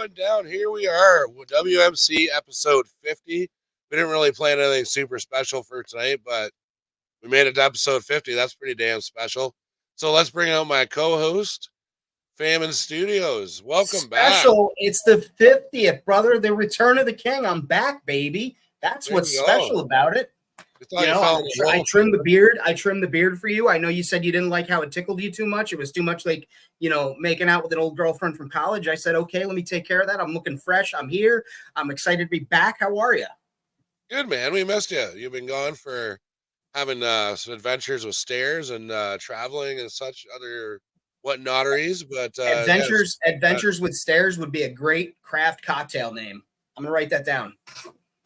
going down. Here we are, WMC episode 50. We didn't really plan anything super special for tonight, but we made it to episode 50. That's pretty damn special. So let's bring out my co-host, Famine Studios. Welcome back. Special. It's the 50th, brother. The return of the king. I'm back, baby. That's There what's you go. special about it. You know, I trimmed the beard. I trimmed the beard for you. I know you said you didn't like how it tickled you too much. It was too much like, making out with an old girlfriend from college. I said, okay, let me take care of that. I'm looking fresh. I'm here. I'm excited to be back. How are you? Good, man. We missed you. You've been gone for having some adventures with stairs and traveling and such other whatnotteries. But Adventures with Stairs would be a great craft cocktail name. I'm going to write that down.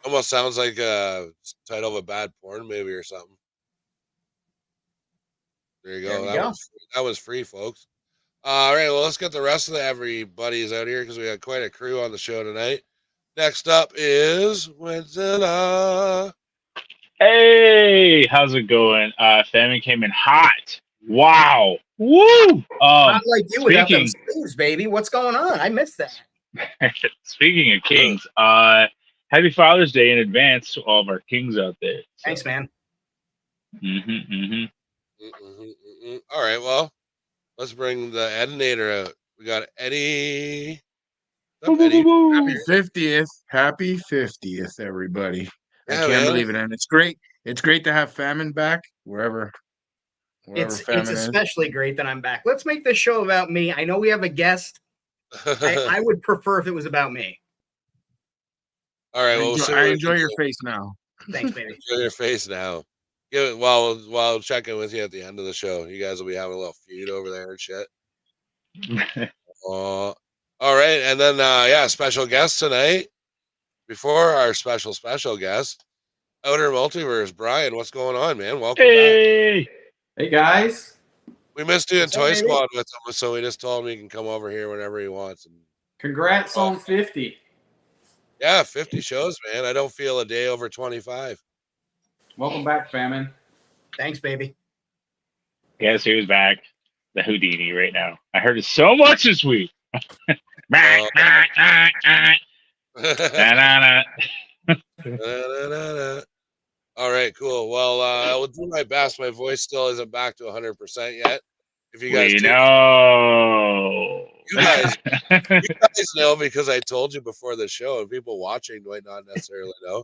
Almost sounds like a title of a bad porn movie or something. There you go. That was free, folks. All right, well, let's get the rest of the everybody's out here because we got quite a crew on the show tonight. Next up is Wenzilla. Hey, how's it going? Famine came in hot. Wow. Woo! Not like you without them sleeves, baby. What's going on? I missed that. Speaking of kings, happy Father's Day in advance to all of our kings out there. So. Thanks, man. All right, well, let's bring the Edinator out. We got Eddie. Happy 50th. Happy 50th, everybody. I can't believe it. And it's great. It's great to have Famine back wherever it's Famine especially great that I'm back. Let's make this show about me. I know we have a guest. I would prefer if it was about me. All right. Well, I enjoy your face now. Thanks, baby. Enjoy your face now. Give it while checking with you at the end of the show. You guys will be having a little feud over there and shit. All right, and then special guest tonight. Before our special guest, Outer Multiverse, Brian. What's going on, man? Welcome back. Hey guys. We missed doing Toy Squad with him, so we just told him he can come over here whenever he wants. Congrats on 50. Yeah, 50 shows, man. I don't feel a day over 25. Welcome back, Famine. Thanks, baby. Guess who's back? The Houdini right now. I heard it so much this week. All right, cool. Well, I will do my best. My voice still isn't back to 100% yet. If you guys know. You guys know because I told you before the show, and people watching might not necessarily know.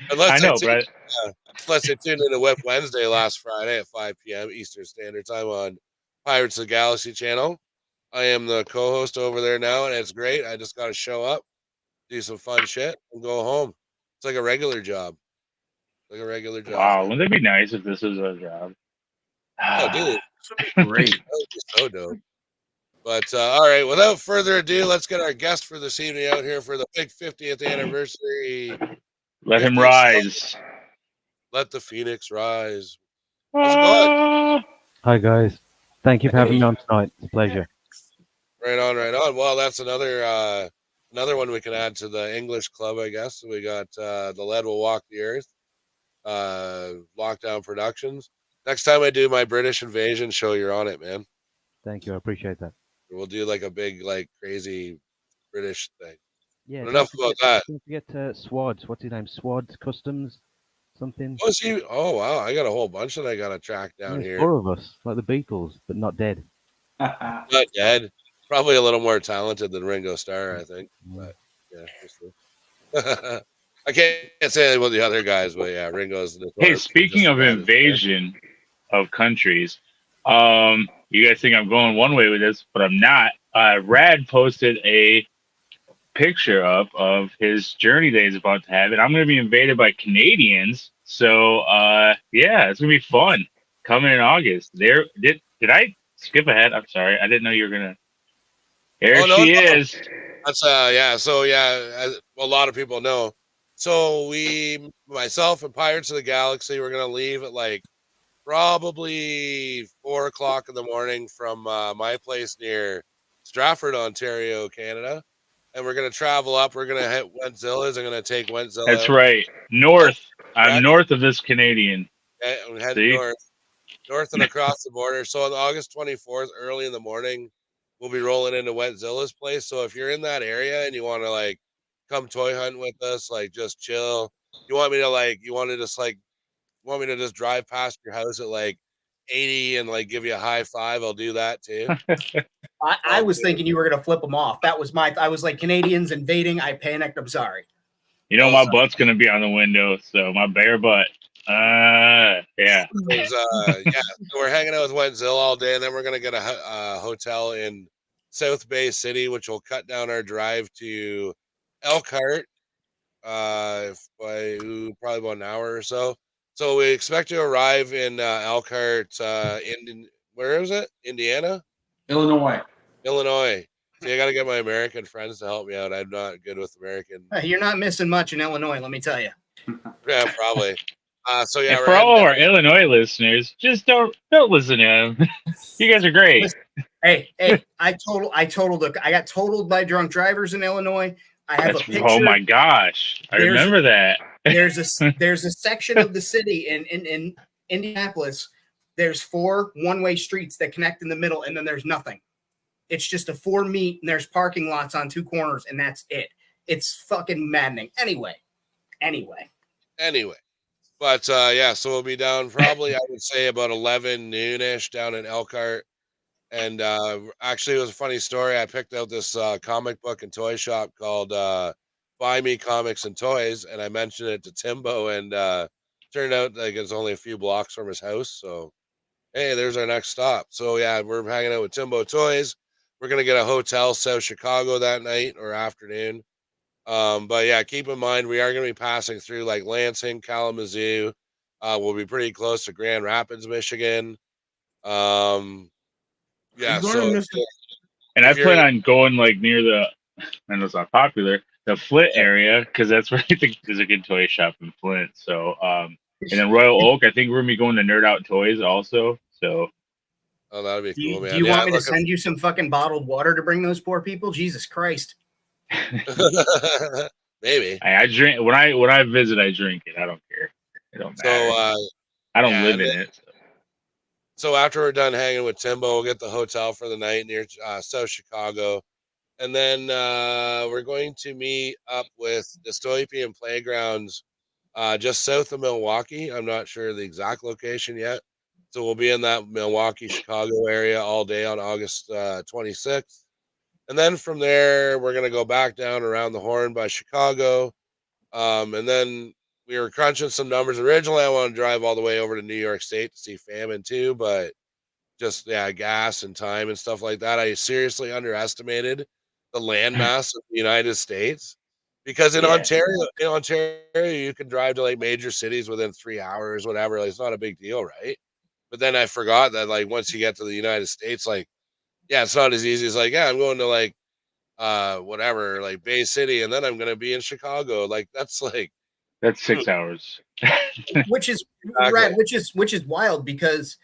Unless they tuned into Whip Wednesday last Friday at 5 p.m. Eastern Standard Time on Pirates of the Galaxy channel. I am the co-host over there now, and it's great. I just got to show up, do some fun shit, and go home. It's like a regular job. Wow, wouldn't it be nice if this was a job? Oh, dude. Great. That would be so dope. But, all right, without further ado, let's get our guest for this evening out here for the big 50th anniversary. Let him rise. Let the Phoenix rise. How's it going? Hi, guys. Thank you for having me on tonight. It's a pleasure. Right on. Well, that's another one we can add to the English club, I guess. We got The Lead Will Walk the Earth, Lockdown Productions. Next time I do my British Invasion show, you're on it, man. Thank you. I appreciate that. We'll do like a big, like crazy British thing. Yeah. But enough about that. Don't forget Swads. What's his name? Swads Customs something. Oh, wow. I got a whole bunch that I got to track down here. 4 of us, like the Beatles, but not dead. Not dead. Probably a little more talented than Ringo Starr, I think. But yeah, I can't say anything about the other guys, but yeah, Ringo's. Hey, speaking of invasion of countries, you guys think I'm going one way with this, but I'm not. Rad posted a picture of his journey that he's about to have, and I'm going to be invaded by Canadians. So it's going to be fun coming in August. Did I skip ahead? I'm sorry, I didn't know you were gonna. There she is. That's So as a lot of people know. So myself and Pirates of the Galaxy, we're gonna leave at like probably 4:00 in the morning from my place near Stratford, Ontario, Canada, and we're gonna travel up. We're gonna hit Wentzilla's. I'm gonna take Wentzilla. That's right, north. I'm north of this Canadian. And head north and across the border. So on August 24th, early in the morning, we'll be rolling into Wetzilla's place. So if you're in that area and you want to like come toy hunt with us, like just chill. You want me to just drive past your house at like 80 and like give you a high five? I'll do that too. I was thinking you were gonna flip them off. That was I was like, Canadians invading. I panicked. I'm sorry. You know, my butt's gonna be on the window, so my bare butt. Yeah. So we're hanging out with Wentzville all day, and then we're gonna get a hotel in South Bay City, which will cut down our drive to Elkhart by probably about an hour or so. So we expect to arrive in Elkhart, where is it? Indiana? Illinois. See, I got to get my American friends to help me out. I'm not good with American. You're not missing much in Illinois, let me tell you. Yeah, probably. So yeah, and for all of our Illinois listeners, just don't listen to him. You guys are great. Listen, hey, I got totaled by drunk drivers in Illinois. I have a picture. Oh my gosh, I remember that. There's a section of the city in Indianapolis. There's 4 one-way streets that connect in the middle, and then there's nothing. It's just a 4 meet, and there's parking lots on 2 corners, and that's it. It's fucking maddening. Anyway. But so we'll be down probably, I would say, about 11 noon-ish down in Elkhart. And actually, it was a funny story. I picked out this comic book and toy shop called Buy Me Comics and Toys, and I mentioned it to Timbo, and turned out like it's only a few blocks from his house. So, hey, there's our next stop. So, yeah, we're hanging out with Timbo Toys. We're going to get a hotel South Chicago that night or afternoon. But, yeah, keep in mind, we are going to be passing through like Lansing, Kalamazoo. We'll be pretty close to Grand Rapids, Michigan. Yeah, so and I plan on going like near the, I know it's not popular, the Flint area, because that's where I think there's a good toy shop in Flint. So, and then Royal Oak, I think we're gonna be going to Nerd Out Toys also. So, oh, that'd be cool, man. Do you want me to send you some fucking bottled water to bring those poor people? Jesus Christ. Maybe. I drink when I visit. I drink it. I don't care. It don't matter. So, I don't live in it. So after we're done hanging with Timbo, we'll get the hotel for the night near South Chicago. And then we're going to meet up with Dystopian Playgrounds just south of Milwaukee. I'm not sure the exact location yet. So we'll be in that Milwaukee, Chicago area all day on August 26th. And then from there, we're going to go back down around the Horn by Chicago. And then we were crunching some numbers. Originally, I wanted to drive all the way over to New York State to see Famine too, but just gas and time and stuff like that. I seriously underestimated the landmass of the United States, because in Ontario, you can drive to like major cities within 3 hours, whatever. Like, it's not a big deal, right? But then I forgot that like once you get to the United States, like, it's not as easy as like, I'm going to like whatever, like Bay City, and then I'm gonna be in Chicago. Like that's 6 hours. which is rad, which is wild, because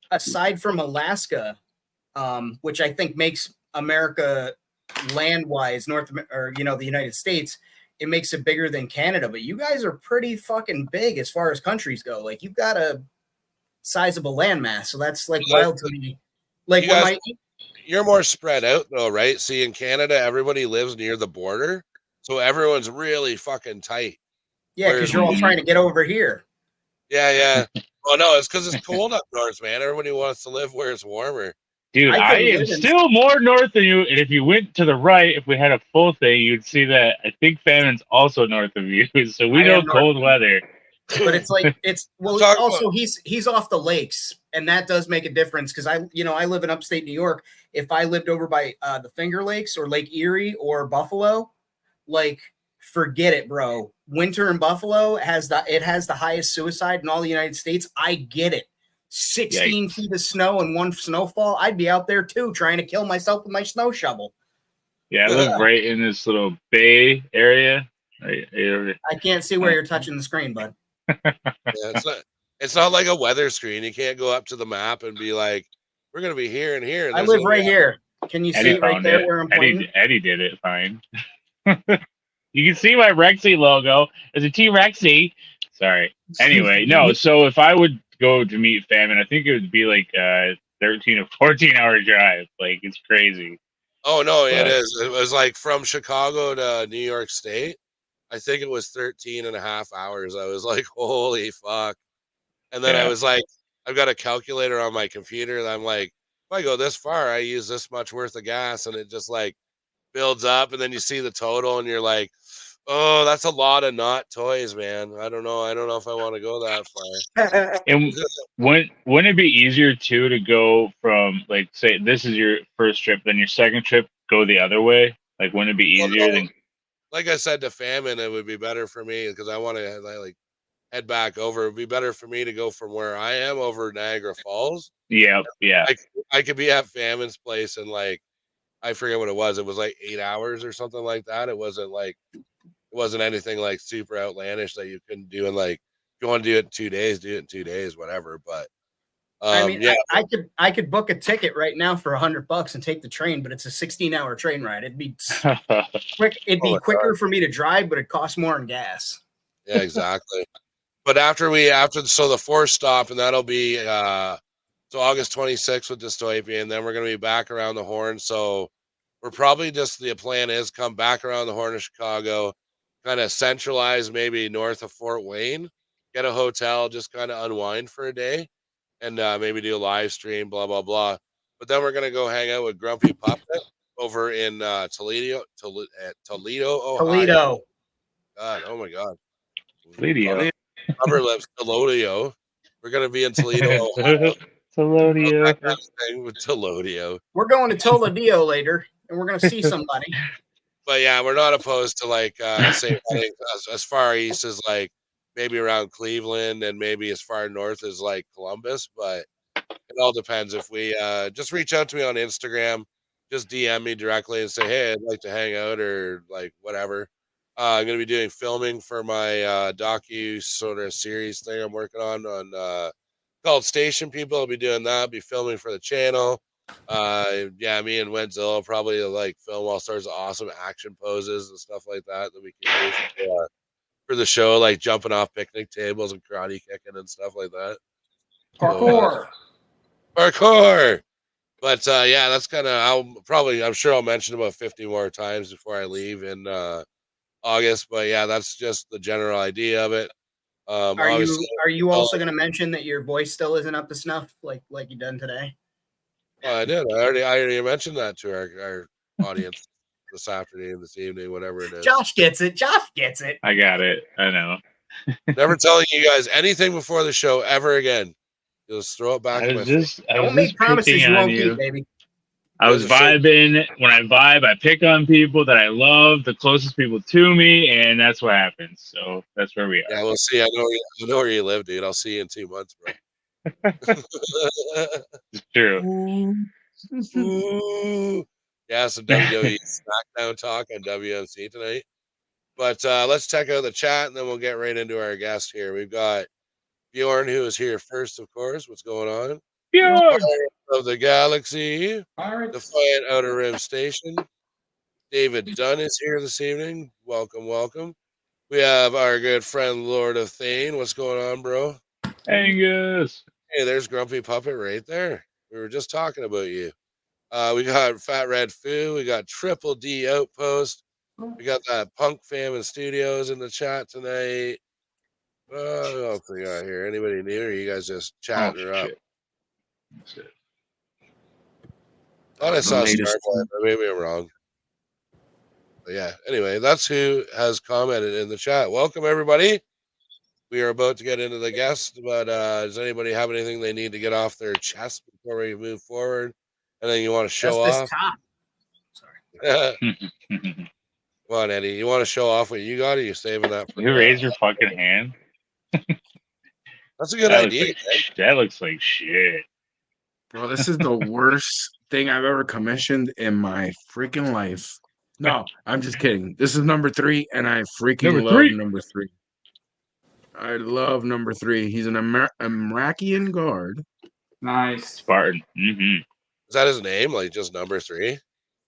aside from Alaska, which I think makes America land-wise the United States, it makes it bigger than Canada. But you guys are pretty fucking big as far as countries go. Like, you've got a sizable landmass, so that's like wild to me. Like, you're more spread out though, right? See, in Canada, everybody lives near the border, so everyone's really fucking tight. Yeah, because you're all trying to get over here. Yeah. Oh no, it's because it's cold up north, man. Everybody wants to live where it's warmer. Dude, I am still more north than you. And if you went to the right, if we had a full thing, you'd see that I think Famine's also north of you. So we know cold weather. But it's like he's off the lakes, and that does make a difference, because I live in upstate New York. If I lived over by the Finger Lakes or Lake Erie or Buffalo, like, forget it, bro. Winter in Buffalo has the highest suicide in all the United States. I get it. 16 feet of snow and 1 snowfall. I'd be out there too, trying to kill myself with my snow shovel. Yeah, I live right in this little bay area. I can't see where you're touching the screen, bud. It's not like a weather screen. You can't go up to the map and be like, we're gonna be here and here. And I live right here. Can you see it right there where I'm pointing? Eddie did it fine. You can see my Rexy logo. It's a T-Rexy. Sorry. Anyway, no. So if I would go to meet Famine, I think it would be like 13 or 14-hour drive. Like, it's crazy. Oh no, it is. It was like from Chicago to New York State. I think it was 13 and a half hours. I was like, holy fuck. And then I was like, I've got a calculator on my computer, and I'm like, if I go this far, I use this much worth of gas, and it just like builds up, and then you see the total, and you're like, oh, that's a lot of not toys, man. I don't know if I want to go that far. And wouldn't it be easier too to go from, like, say this is your first trip, then your second trip go the other way? Like, wouldn't it be easier than? Like I said to Famine, it would be better for me because I want to like head back over. It'd be better for me to go from where I am over Niagara Falls. Yeah. I could be at Famine's place and like I forget what it was. It was like 8 hours or something like that. It wasn't anything like super outlandish that you couldn't do in like if you want to do it in 2 days, do it in 2 days, whatever. But I mean, yeah, I could book a ticket right now for $100 and take the train, but it's a 16-hour train ride. It'd be quick. It'd be quicker for me to drive, but it costs more in gas. Yeah, exactly. But after the fourth stop, and that'll be so August 26th with Dystopia, and then we're gonna be back around the Horn. So we're probably just the plan is come back around the Horn of Chicago, kind of centralize maybe north of Fort Wayne, get a hotel, just kind of unwind for a day. And maybe do a live stream, blah, blah, blah. But then we're going to go hang out with Grumpy Puppet over in Toledo, Ohio. Toledo. God, oh my God. Toledo. Rubber lips, Toledo. We're going to be in Toledo, Ohio. Toledo. With Toledo. We're going to Toledo later, and we're going to see somebody. But yeah, we're not opposed to like, say, as far east as like, maybe around Cleveland and maybe as far north as like Columbus, but it all depends. If we just reach out to me on Instagram, just DM me directly and say, hey, I'd like to hang out or like whatever. I'm going to be doing filming for my docu sort of series thing I'm working on called Station People. I'll be doing that. I'll be filming for the channel. Yeah, me and Wenzel will probably like film all sorts of awesome action poses and stuff like that we can use for the show, like jumping off picnic tables and karate kicking and stuff like that. Parkour. Parkour. But yeah, that's kind of, I'm sure I'll mention about 50 more times before I leave in August. But yeah, that's just the general idea of it. Are you also going to mention that your voice still isn't up to snuff like you done today? I did. I already mentioned that to our audience this afternoon, this evening, whatever it is. Josh gets it. I got it. I know. Never telling you guys anything before the show ever again. Just throw it back. Don't make promises you won't keep, baby. I was vibing. When I vibe, I pick on people that I love, the closest people to me, and that's what happens. So that's where we are. Yeah, we'll see. I know where you live, dude. I'll see you in 2 months, bro. It's true. Ooh. Yeah, some WWE SmackDown talk on WMC tonight. But let's check out the chat, and then we'll get right into our guest here. We've got Bjorn, who is here first, of course. What's going on? Bjorn of the Galaxy, Pirates. Defiant Outer Rim Station. David Dunn is here this evening. Welcome, welcome. We have our good friend Lord of Thane. What's going on, bro? Angus. Hey, there's Grumpy Puppet right there. We were just talking about you. We got Fat Red Foo. We got Triple D Outpost. We got that Punk Famine Studios in the chat tonight. What else we got here? Anybody new? Or you guys just chatting her up? That's it. I thought I saw Starboy, but maybe I'm wrong. But yeah, anyway, that's who has commented in the chat. Welcome, everybody. We are about to get into the guest, but does anybody have anything they need to get off their chest before we move forward? Anything you want to show off? Sorry. Come on, Eddie. You want to show off what you got, or are you saving that for you? Raise your fucking hand. That's a good idea. That looks like shit. Bro, this is the worst thing I've ever commissioned in my freaking life. No, I'm just kidding. This is number 3, and I freaking love number 3. I love number 3. He's an Amrakian guard. Nice. Spartan. Mm-hmm. Is that his name? Like just number 3?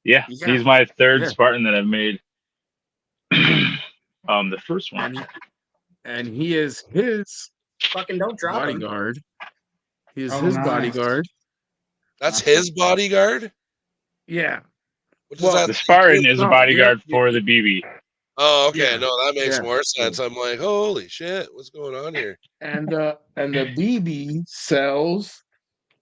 Yeah, he's my third Spartan that I've made. The first one. And he is his fucking don't drop bodyguard. him. He is his bodyguard. That's his bodyguard? Yeah. What does that The Spartan is a No, bodyguard yeah, for the BB. Oh, okay. Yeah, No, that makes yeah. more sense. I'm like, holy shit, what's going on here? And the BB sells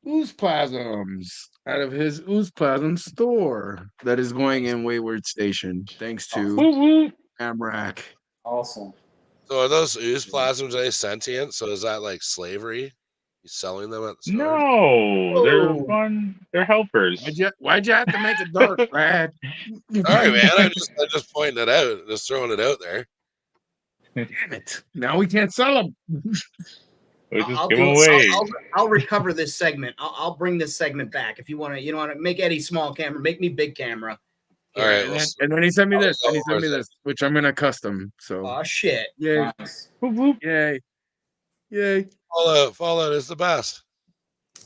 ooze plasms out of his ooze plasm store that is going in Wayward Station, thanks to Woo woo. Amrak. Awesome. So are those ooze plasms, are they sentient? So is that like slavery? He's selling them at the store? No, they're Oh. fun. They're helpers. Why'd you have to make it dark, Brad? Sorry, man. I'm just pointing it out, just throwing it out there. Damn it! Now we can't sell them. We just I'll give do them it. away. I'll recover this segment. I'll bring this segment back. If you want to make Eddie small camera, make me big camera. All right. And then he sent me I'll this, go and he sent with me it. this, which I'm gonna custom. So Oh shit! yay, Nice. Whoop, whoop. yay, yay! Fallout is the best.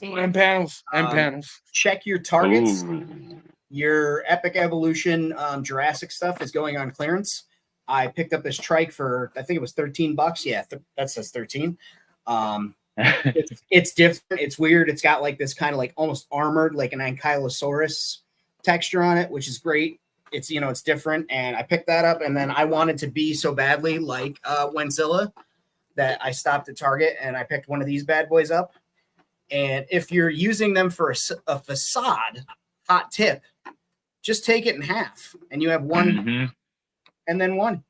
And panels, panels. Check your targets. Ooh. Your Epic Evolution Jurassic stuff is going on clearance. I picked up this trike for I think it was $13. Yeah, that says 13. It's different. It's weird. It's got like this kind of like almost armored, like an Ankylosaurus texture on it, which is great. It's it's different, and I picked that up. And then I wanted to be so badly like Wenzilla that I stopped at Target and I picked one of these bad boys up. And if you're using them for a facade, hot tip, just take it in half, and you have one, Mhm. and then one.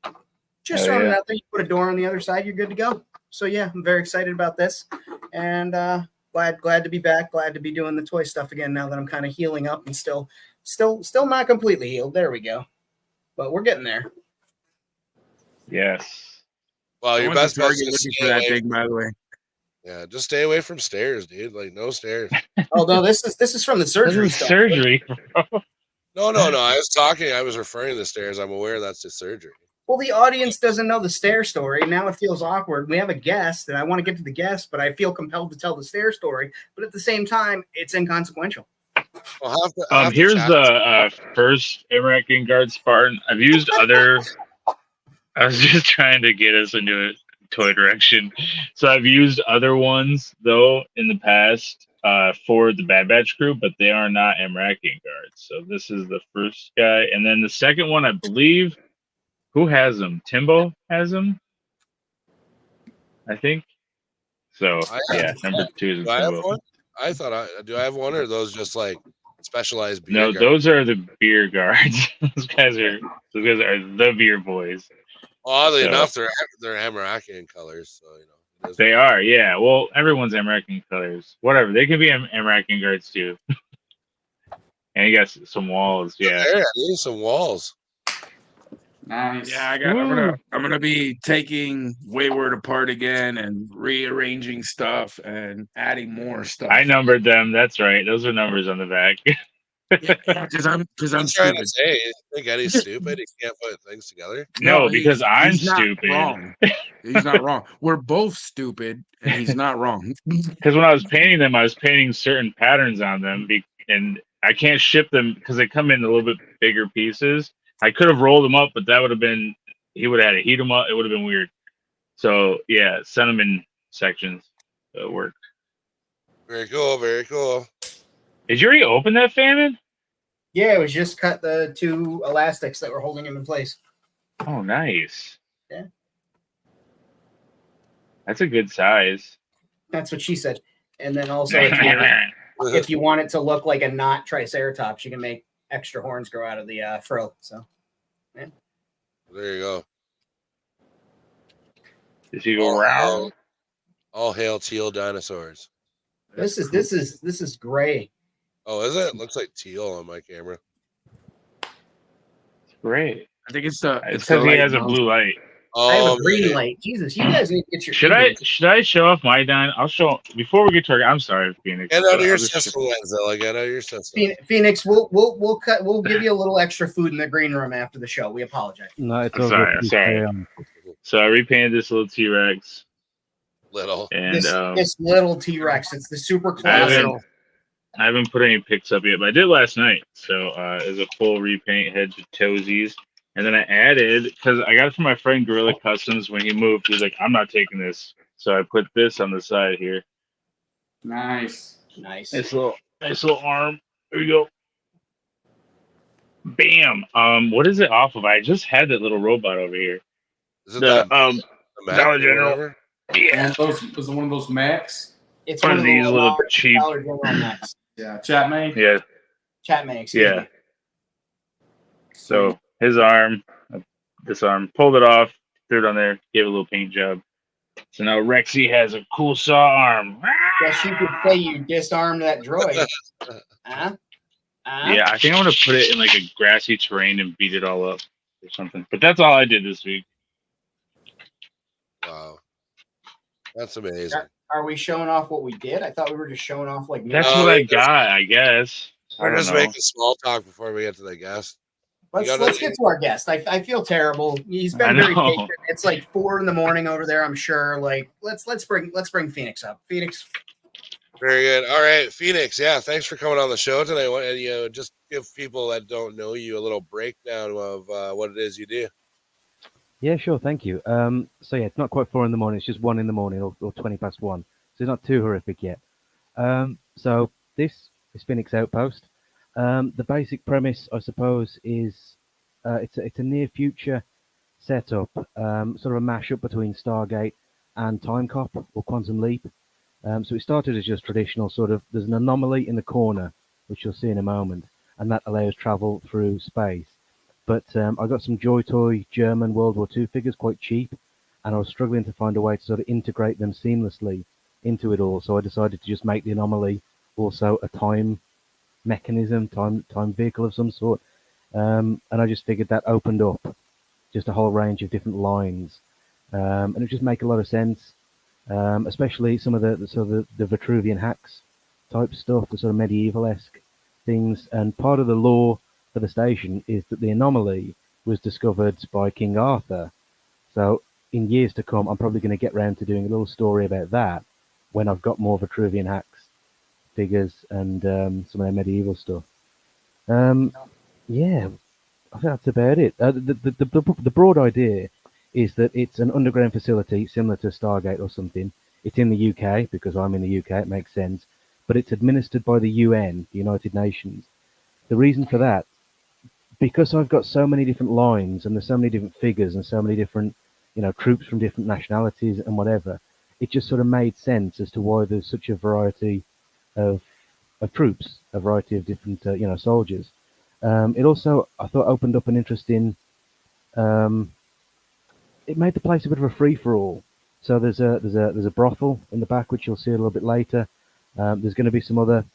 Just Oh, throw it yeah. out there. You put a door on the other side. You're good to go. So yeah, I'm very excited about this, and glad to be back. Glad to be doing the toy stuff again now that I'm kind of healing up and still not completely healed. There we go, but we're getting there. Yes. Well, I your went to best bet is Target to looking stay for that away. thing, by the way. Yeah, just stay away from stairs, dude. Like no stairs. Oh no, this is from the This surgery is stuff. surgery. No. I was referring to the stairs. I'm aware that's the surgery. Well, the audience doesn't know the stair story. Now it feels awkward. We have a guest, and I want to get to the guest, but I feel compelled to tell the stair story. But at the same time, it's inconsequential. Well, have to Here's chat. the first American Guard Spartan. I've used other. I was just trying to get us into a toy direction. So I've used other ones though in the past for the Bad Batch crew, but they are not American Guards. So this is the first guy, and then the second one, I believe. Who has them? Timbo has them, I think. So yeah, number 2 is Do I have Timbo. one? I thought do I have one, or are those just like specialized beer No, guards? those are the beer guards. those guys are the beer boys. Oddly so- enough, they're Amarakian colors, so it is- They are, yeah. Well, everyone's American colors. Whatever. They can be American guards too. And you got some walls, yeah. There, I need some walls. Nice. Yeah, I'm gonna be taking Wayward apart again and rearranging stuff and adding more stuff. I numbered them. That's right. Those are numbers on the back. because I'm I'm trying stupid. to say, you think Eddie's stupid? He can't put things together. No, because I'm he's not stupid. Wrong. He's not wrong. We're both stupid, and he's not wrong. Because when I was painting them, I was painting certain patterns on them, and I can't ship them because they come in a little bit bigger pieces. I could have rolled them up, but that would have been, he would have had to heat them up. It would have been weird. So yeah, send them in sections. It worked. Very cool. Very cool. Did you already open that, Famine? Yeah, it was just cut the 2 elastics that were holding him in place. Oh, nice. Yeah. That's a good size. That's what she said. And then also, if you want it to look like a not Triceratops, you can make extra horns grow out of the frill. So, yeah. There you go. Does he go round? All hail teal dinosaurs. This is gray. Oh, is it? Looks like teal on my camera. Great. I think it's the. It's because he light has a mountain. blue light. I have Oh, a green man. light. Jesus, you guys need to get your. Should I show off my dine? I'll show before we get to our. I'm sorry, Phoenix. Get out of your I'll just- system, Wenzilla. Get out of your system. Phoenix, we'll give you a little extra food in the green room after the show. We apologize. No, it's I'm all sorry, good. I'm sorry. So I repainted this little T-Rex, Little. and This little T-Rex. It's the super I closet. haven't put any pics up yet, but I did last night. So it's a full repaint, head to toesies. And then I added, because I got it from my friend Gorilla Customs when he moved. He was like, I'm not taking this. So I put this on the side here. Nice. Nice. This little Nice little arm. There we go. Bam. What is it off of? I just had that little robot over here. Is it The the Mac Dollar or General. whatever? Yeah. Was it one of those Macs? It's One one of of these the little cheap. Dollar General Max. Yeah, Chatmate. Yeah. Chatmate, excuse Yeah. me. So his arm, this arm, pulled it off, threw it on there, gave it a little paint job. So now Rexy has a cool saw arm. Guess you could say you disarmed that droid. Huh? Yeah, I think I'm gonna put it in like a grassy terrain and beat it all up or something. But that's all I did this week. Wow, that's amazing. Are we showing off what we did? I thought we were just showing off like. That's what I got, I guess. We're just making small talk before we get to the guest. Let's get to our guest. I feel terrible. He's been very patient. It's like 4 a.m. over there. I'm sure. Like let's bring Phoenix up. Phoenix. Very good. All right, Phoenix. Yeah, thanks for coming on the show today. Just give people that don't know you a little breakdown of what it is you do. Yeah, sure. Thank you. So yeah, it's not quite 4 a.m. It's just 1 a.m. or 20 past 1. So it's not too horrific yet. So this is Phoenix Outpost. The basic premise, I suppose, is it's a near future setup, sort of a mashup between Stargate and Time Cop or Quantum Leap. So it started as just traditional sort of. There's an anomaly in the corner, which you'll see in a moment, and that allows travel through space. But I got some Joy Toy German World War II figures quite cheap, and I was struggling to find a way to sort of integrate them seamlessly into it all. So I decided to just make the anomaly also a time mechanism, time vehicle of some sort. And I just figured that opened up just a whole range of different lines, and it just make a lot of sense, especially some of the Vitruvian hacks type stuff, the sort of medieval-esque things. And part of the lore for the station is that the anomaly was discovered by King Arthur. So in years to come, I'm probably going to get round to doing a little story about that when I've got more Vitruvian hacks figures and some of their medieval stuff. Yeah, I think that's about it. The broad idea is that it's an underground facility similar to Stargate or something. It's in the UK because I'm in the UK. It makes sense, but it's administered by the UN, the United Nations. The reason for that, because I've got so many different lines and there's so many different figures and so many different, troops from different nationalities and whatever, it just sort of made sense as to why there's such a variety of troops, a variety of different, soldiers. It also, I thought, opened up an interesting. It made the place a bit of a free for all. So there's a brothel in the back, which you'll see a little bit later. There's going to be some other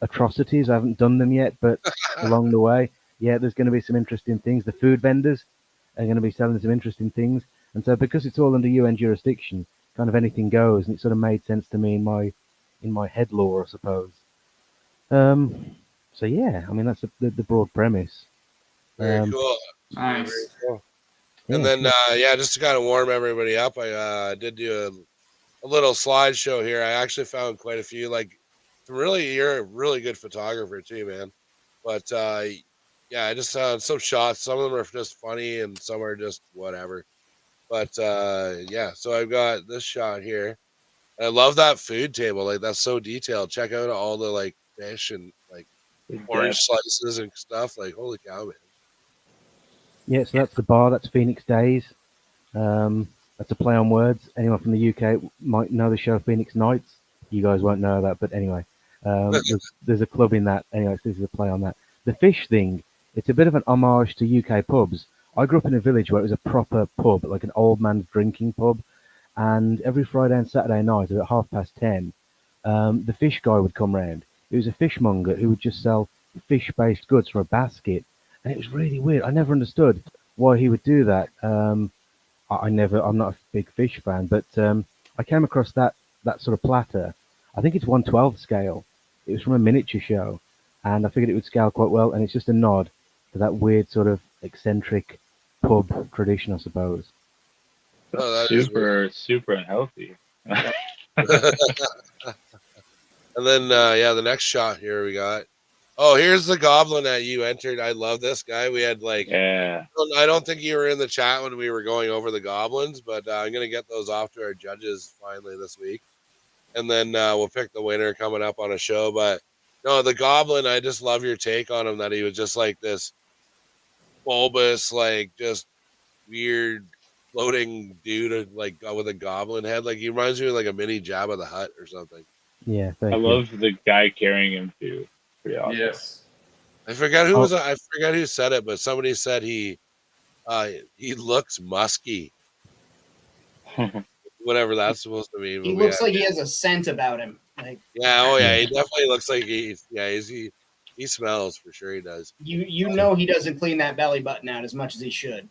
atrocities. I haven't done them yet, but along the way, yeah, there's going to be some interesting things. The food vendors are going to be selling some interesting things, and so because it's all under UN jurisdiction, kind of anything goes, and it sort of made sense to me in my head lore, I suppose. So yeah, I mean that's the broad premise. Very cool. Nice. Very cool. And then just to kind of warm everybody up, I did do a little slideshow here. I actually found quite a few. Like, you're a really good photographer too, man. But I just found some shots. Some of them are just funny, and some are just whatever. But so I've got this shot here. I love that food table. Like, that's so detailed. Check out all the like fish and like orange slices and stuff. Like, holy cow, man. Yeah, so that's the bar. That's Phoenix Days. That's a play on words. Anyone from the UK might know the show Phoenix Nights. You guys won't know that, but anyway, there's a club in that. Anyway, this is a play on that. The fish thing, it's a bit of an homage to UK pubs. I grew up in a village where it was a proper pub, like an old man's drinking pub. And every Friday and Saturday night at 10:30, the fish guy would come round. He was a fishmonger who would just sell fish-based goods from a basket. And it was really weird. I never understood why he would do that. I'm not a big fish fan, but I came across that sort of platter. I think it's 1/12 scale. It was from a miniature show, and I figured it would scale quite well. And it's just a nod to that weird sort of eccentric pub tradition, I suppose. Oh, Super unhealthy. And then the next shot here we got. Oh, here's the goblin that you entered. I love this guy. We had I don't think you were in the chat when we were going over the goblins, but I'm gonna get those off to our judges finally this week, and then we'll pick the winner coming up on a show. But No, the Goblin. I just love your take on him. That he was just like this bulbous, like just weird floating dude, like with a goblin head. Like he reminds me of like a mini Jabba the Hutt or something. Yeah, I thank you. love the guy carrying him too. Pretty awesome. Yes. I forgot who was. I forgot who said it, but somebody said he looks musky. Whatever that's supposed to mean. He looks like he has a scent about him. Like yeah, oh yeah, he definitely looks like he smells for sure. He does. you know he doesn't clean that belly button out as much as he should.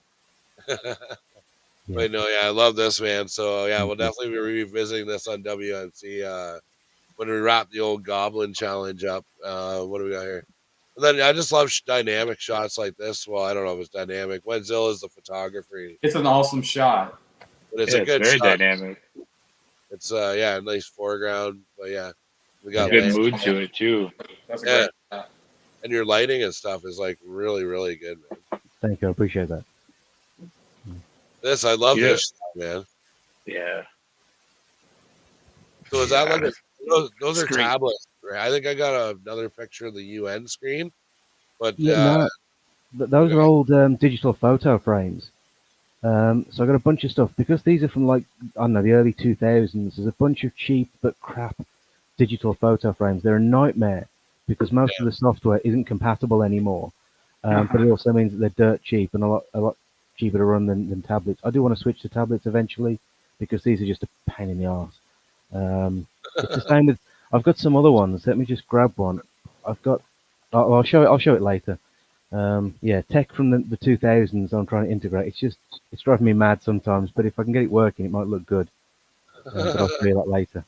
But no, yeah, I love this, man. So yeah, we'll definitely be revisiting this on WNC when we wrap the old Goblin Challenge up. What do we got here? And then I just love dynamic shots like this. Well, I don't know if it's dynamic. Wenzel is the photography. It's an awesome shot. But it's a good very shot. dynamic. It's a nice foreground. But yeah, we got good mood to it too. That's a great shot. And your lighting and stuff is like really, really good, man. Thank you. I appreciate that. I love this, man. Yeah. So is that like those are tablets? Right? I think I got another picture of the UN screen, but those are old digital photo frames. So I got a bunch of stuff because these are from like I don't know the early 2000s. There's a bunch of cheap but crap digital photo frames. They're a nightmare because most of the software isn't compatible anymore. But it also means that they're dirt cheap and a lot cheaper to run than tablets. I do want to switch to tablets eventually because these are just a pain in the arse. It's the same with I've got some other ones. Let me just grab one. I've got. I'll show it later. Tech from the 2000s. I'm trying to integrate. It's driving me mad sometimes. But if I can get it working, it might look good. But I'll show you that later.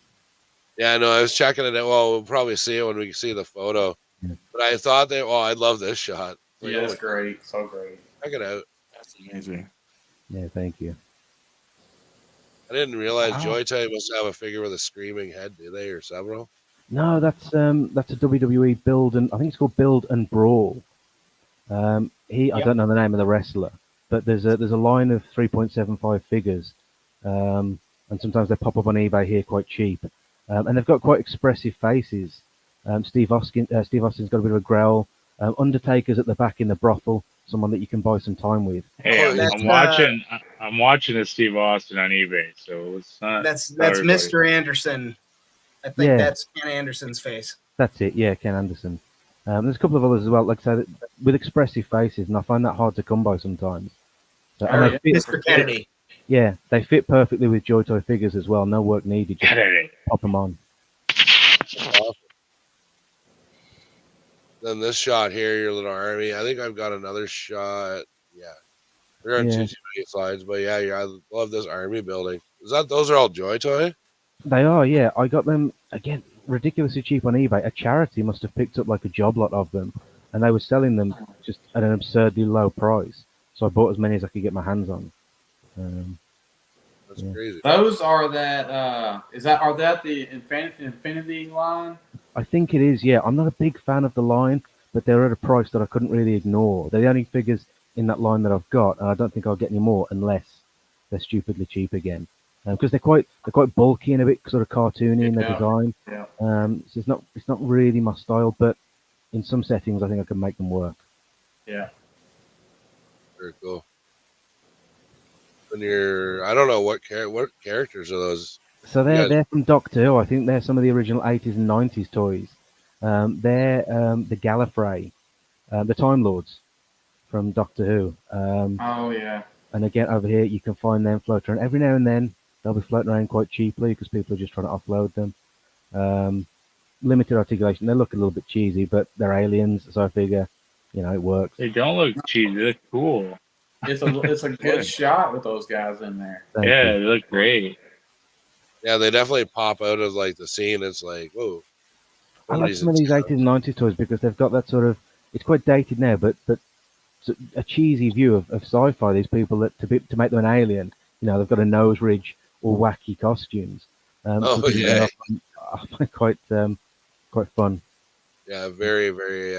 Yeah, no, I was checking it out. Well, we'll probably see it when we see the photo. Yeah. But I thought I love this shot. Like, yeah, it's great. So great. Check it out. That's amazing. Yeah, thank you. I didn't realize Joy Toy must have a figure with a screaming head, do they, or several? No, that's a WWE build, and I think it's called Build and Brawl. I don't know the name of the wrestler, but there's a line of 3.75 figures, and sometimes they pop up on eBay here quite cheap, and they've got quite expressive faces. Steve Austin's got a bit of a growl. Undertaker's at the back in the brothel, someone that you can buy some time with. Hey, I'm watching a Steve Austin on eBay, so it's not. That's Mr. Anderson. I think that's Ken Anderson's face. That's it. Yeah, Ken Anderson. There's a couple of others as well, like I said, with expressive faces, and I find that hard to come by sometimes. So, Mr. Kennedy. Yeah, they fit perfectly with Joy Toy figures as well. No work needed. Just pop them on. Awesome. Then this shot here, your little army. I think I've got another shot. Yeah. There aren't too many slides, but I love this army building. Those are all Joy Toy? They are, yeah. I got them, again, ridiculously cheap on eBay. A charity must have picked up like a job lot of them, and they were selling them just at an absurdly low price. So I bought as many as I could get my hands on. That's crazy. Those are are that the Infinity line? I think it is, yeah. I'm not a big fan of the line, but they're at a price that I couldn't really ignore. They're the only figures in that line that I've got, and I don't think I'll get any more unless they're stupidly cheap again. Because they're quite bulky and a bit sort of cartoony in their design. Yeah. So it's not really my style, but in some settings I think I can make them work. Yeah. Very cool. And I don't know what characters are those. So they're from Doctor Who. I think they're some of the original 80s and 90s toys. They're the Gallifrey, the Time Lords from Doctor Who. Oh yeah. And again, over here you can find them floating around. Every now and then they'll be floating around quite cheaply because people are just trying to offload them. Limited articulation. They look a little bit cheesy, but they're aliens, so I figure, it works. They don't look cheesy. They look cool. It's a good shot with those guys in there. Thank you. you. They look great. Yeah, they definitely pop out of like the scene. It's like, whoa. I like some of these 80s and 90s toys because they've got that sort of, it's quite dated now, but a cheesy view of sci-fi. These people that to make them an alien, they've got a nose ridge or wacky costumes. I find quite fun. Yeah, very, very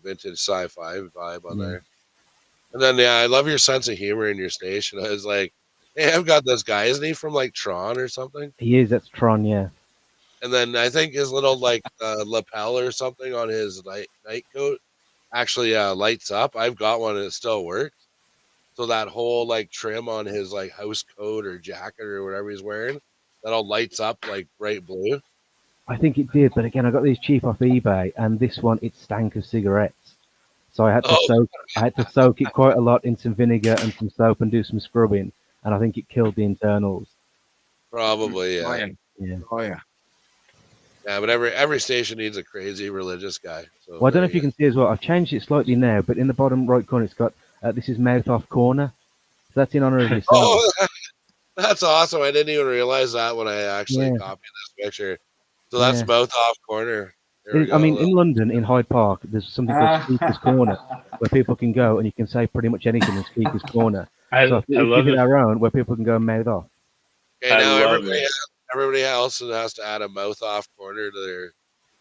vintage sci-fi vibe on there. And then I love your sense of humor in your station. I was like, hey, I've got this guy. Isn't he from like Tron or something? He is. That's Tron, yeah. And then I think his little like lapel or something on his night coat actually lights up. I've got one and it still works. So that whole like trim on his like house coat or jacket or whatever he's wearing, that all lights up like bright blue. I think it did, but again, I got these cheap off eBay, and this one it stank of cigarettes. So I had to soak it quite a lot in some vinegar and some soap and do some scrubbing, and I think it killed the internals. Probably, yeah. Oh, yeah. Yeah. Oh, yeah. Yeah, but every station needs a crazy religious guy. So Well, I don't know if you can see as well. I've changed it slightly now, but in the bottom right corner, it's got this is mouth off corner. So that's in honor of yourself. Oh, that's awesome! I didn't even realize that when I actually copied this picture. So that's mouth off corner. I mean, in London, in Hyde Park, there's something called Speaker's Corner, where people can go and you can say pretty much anything in Speaker's Corner. So if we did our own, where people can go and mouth off. Okay, now everybody else has to add a mouth off corner to their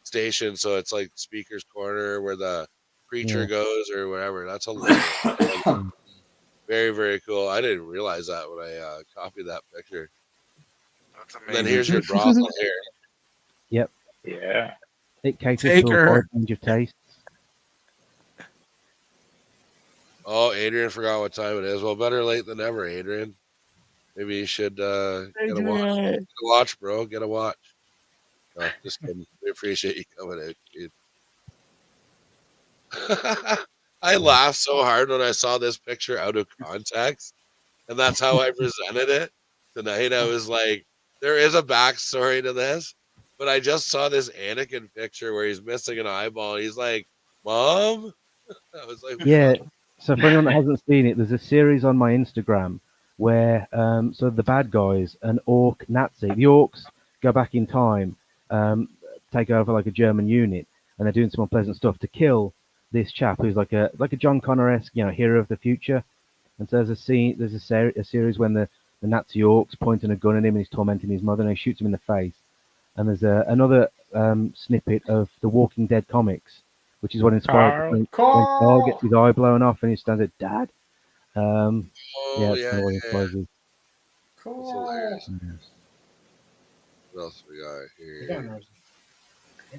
station, so it's like Speaker's Corner where the preacher goes or whatever. That's hilarious. Very, very cool. I didn't realize that when I copied that picture. That's amazing. And then here's your brothel here. Yep. Yeah. It caters to a wide range of tastes. Oh, Adrian forgot what time it is. Well, better late than never, Adrian. Maybe you should get a watch. Get a watch, bro. Get a watch. No, just kidding. We appreciate you coming out, dude. I laughed so hard when I saw this picture out of context, and that's how I presented it tonight. I was like, there is a backstory to this, but I just saw this Anakin picture where he's missing an eyeball. He's like, Mom? I was like, yeah. So for anyone that hasn't seen it, there's a series on my Instagram where so the bad guys, an orc Nazi, the orcs go back in time, take over like a German unit, and they're doing some unpleasant stuff to kill this chap who's like a John Connor-esque, hero of the future. And so there's a series when the Nazi orcs pointing a gun at him and he's tormenting his mother and he shoots him in the face. And there's another snippet of the Walking Dead comics, which is what inspired when Carl gets his eye blown off and he stands there, Dad. What inspires you. Cool. What else we got here?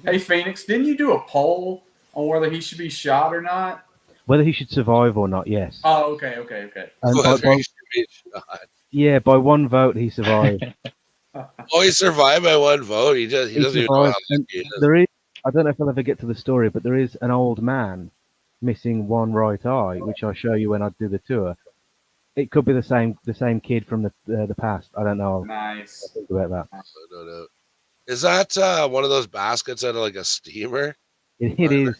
Hey, Phoenix, didn't you do a poll on whether he should be shot or not? Whether he should survive or not, yes. Oh, okay. Yeah, by one vote he survived. Oh, he survived by one vote. He doesn't even know how lucky he is. There is, I don't know if I'll ever get to the story, but there is an old man missing one right eye, which I'll show you when I do the tour. It could be the same kid from the past. I don't know. Nice. I'll think about that. I don't know. Is that one of those baskets out of like a steamer? It is.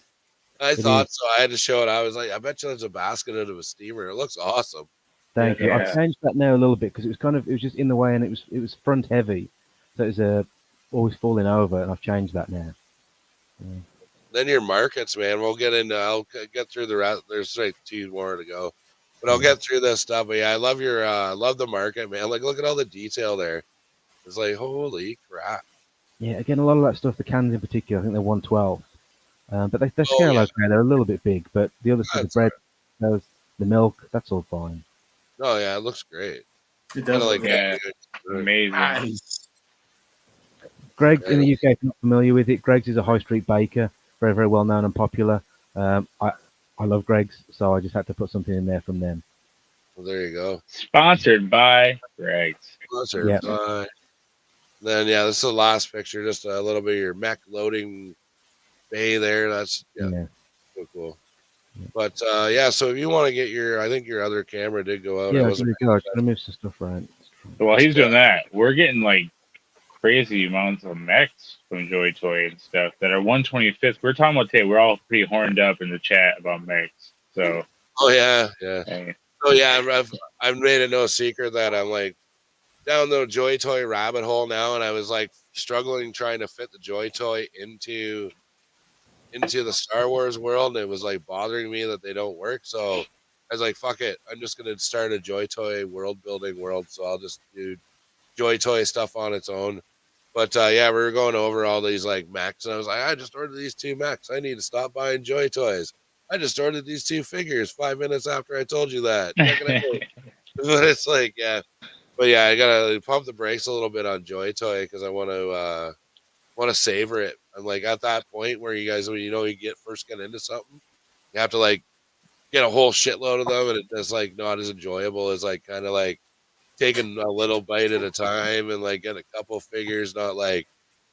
I thought so. I had to show it. I was like, I bet you there's a basket out of a steamer. It looks awesome. Thank you. I've changed that now a little bit because it was just in the way and it was front heavy, so it was always falling over, and I've changed that now. Yeah. Then your markets, man. We'll get into. I'll get through the rest. There's like 2 more to go, but I'll get through this stuff. But yeah, I love love the market, man. Like, look at all the detail there. It's like, holy crap. Yeah, again, a lot of that stuff. The cans in particular, I think they're 112. But they scale okay. They're a little bit big, but the other stuff, the bread, the milk, that's all fine. Oh yeah, it looks great. It does look amazing. Nice. Greggs in the UK, if you're not familiar with it, Greggs is a high street baker, very, very well known and popular. I love Greggs, so I just had to put something in there from them. Well, there you go. Sponsored by Greggs. Sponsored by. Then this is the last picture. Just a little bit of your mech loading bay there. That's so cool. But so if you want to get I think your other camera did go out. Yeah, I was going to move some stuff around. While he's doing that, we're getting like crazy amounts of mechs from Joy Toy and stuff that are 125th. We're talking about today. We're all pretty horned up in the chat about mechs. So. Oh yeah. Oh yeah. I've made it no secret that I'm like down the Joy Toy rabbit hole now, and I was like struggling trying to fit the Joy Toy into the Star Wars world, and it was like bothering me that they don't work. So I was like, fuck it, I'm just gonna start a Joy Toy world building world. So I'll just do Joy Toy stuff on its own. But we were going over all these like mechs, and I was like, I just ordered these 2 mechs. I need to stop buying Joy Toys. I just ordered these 2 figures 5 minutes after I told you that. But it's like, But I gotta pump the brakes a little bit on Joy Toy because I want to want to savor it. I'm like at that point where you guys, when you first get into something, you have to like get a whole shitload of them, and it's like not as enjoyable as like kind of like taking a little bite at a time and like get a couple figures, not like